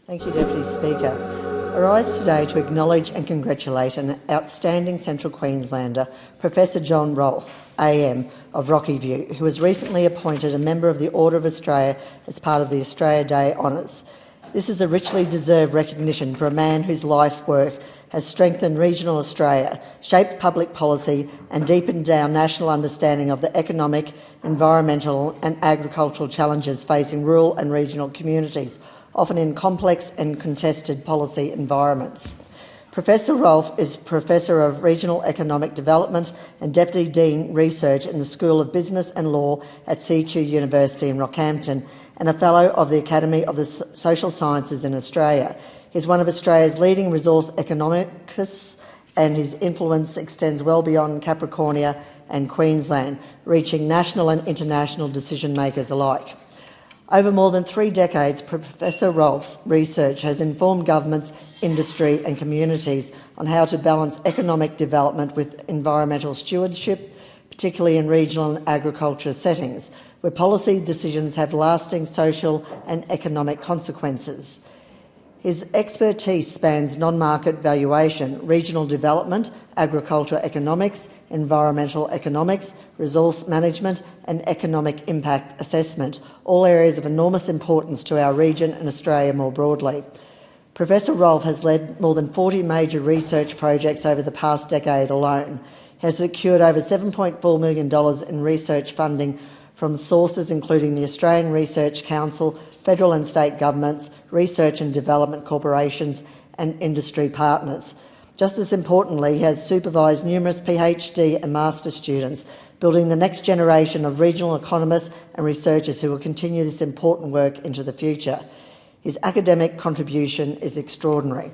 Thank you, Deputy Speaker. I rise today to acknowledge and congratulate an outstanding Central Queenslander, Professor John Rolfe AM of Rockyview, who was recently appointed a member of the Order of Australia as part of the Australia Day Honours. This is a richly deserved recognition for a man whose life work has strengthened regional Australia, shaped public policy and deepened our national understanding of the economic, environmental and agricultural challenges facing rural and regional communities, often in complex and contested policy environments. Professor Rolfe is Professor of Regional Economic Development and Deputy Dean Research in the School of Business and Law at CQUniversity in Rockhampton and a Fellow of the Academy of the Social Sciences in Australia. He is one of Australia's leading resource economists, and his influence extends well beyond Capricornia and Queensland, reaching national and international decision-makers alike. Over more than 3 decades, Professor Rolfe's research has informed governments, industry and communities on how to balance economic development with environmental stewardship, particularly in regional and agriculture settings, where policy decisions have lasting social and economic consequences. His expertise spans non-market valuation, regional development, agriculture economics, environmental economics, resource management and economic impact assessment, all areas of enormous importance to our region and Australia more broadly. Professor Rolfe has led more than 40 major research projects over the past decade alone. He has secured over $7.4 million in research funding from sources including the Australian Research Council, federal and state governments, research and development corporations and industry partners. Just as importantly, he has supervised numerous PhD and master's students, building the next generation of regional economists and researchers who will continue this important work into the future. His academic contribution is extraordinary.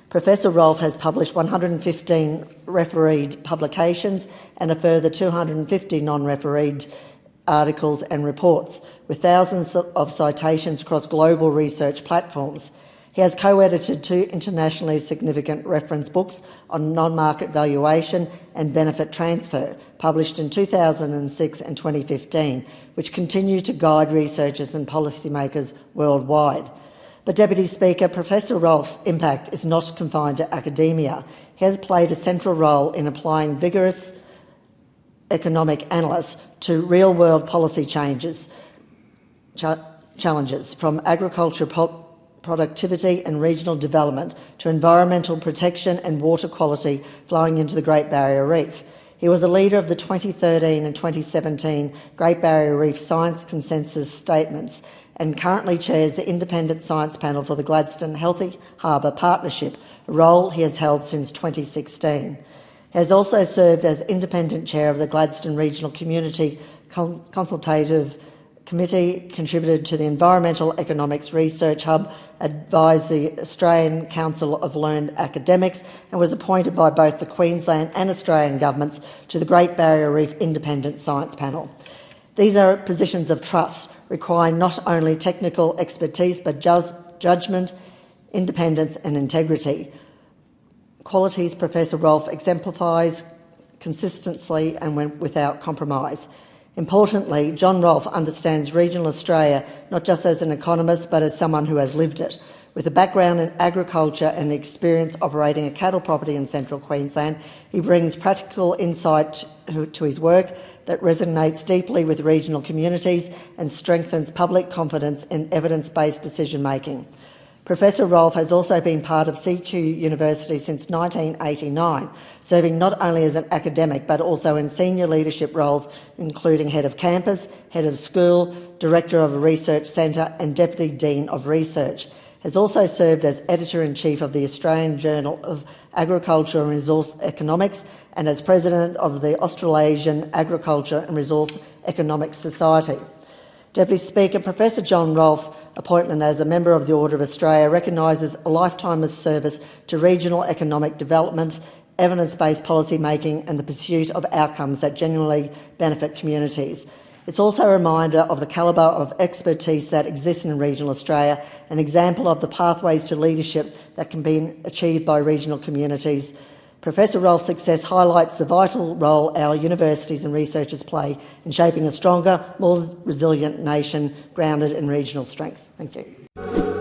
Professor Rolfe has published 115 refereed publications and a further 250 non-refereed articles and reports, with thousands of citations across global research platforms. He has co-edited 2 internationally significant reference books on non-market valuation and benefit transfer, published in 2006 and 2015, which continue to guide researchers and policymakers worldwide. But, Deputy Speaker, Professor Rolfe's impact is not confined to academia. He has played a central role in applying vigorous economic analysis to real-world policy challenges, from agriculture productivity and regional development to environmental protection and water quality flowing into the Great Barrier Reef. He was a leader of the 2013 and 2017 Great Barrier Reef Science Consensus Statements and currently chairs the Independent Science Panel for the Gladstone Healthy Harbour Partnership, a role he has held since 2016. He has also served as independent chair of the Gladstone Regional Community Consultative Committee, contributed to the Environmental Economics Research Hub, advised the Australian Council of Learned Academics and was appointed by both the Queensland and Australian governments to the Great Barrier Reef Independent Science Panel. These are positions of trust, requiring not only technical expertise but judgment, independence and integrity. Qualities Professor Rolfe exemplifies consistently and without compromise. Importantly, John Rolfe understands regional Australia not just as an economist but as someone who has lived it. With a background in agriculture and experience operating a cattle property in Central Queensland, he brings practical insight to his work that resonates deeply with regional communities and strengthens public confidence in evidence-based decision-making. Professor Rolfe has also been part of CQUniversity since 1989, serving not only as an academic but also in senior leadership roles including head of campus, head of school, director of a research centre and deputy dean of research. Has also served as editor-in-chief of the Australian Journal of Agriculture and Resource Economics and as president of the Australasian Agriculture and Resource Economics Society. Deputy Speaker, Professor John Rolfe appointment as a member of the Order of Australia recognises a lifetime of service to regional economic development, evidence-based policy making and the pursuit of outcomes that genuinely benefit communities. It's also a reminder of the calibre of expertise that exists in regional Australia, an example of the pathways to leadership that can be achieved by regional communities. Professor Rolfe's success highlights the vital role our universities and researchers play in shaping a stronger, more resilient nation grounded in regional strength. Thank you.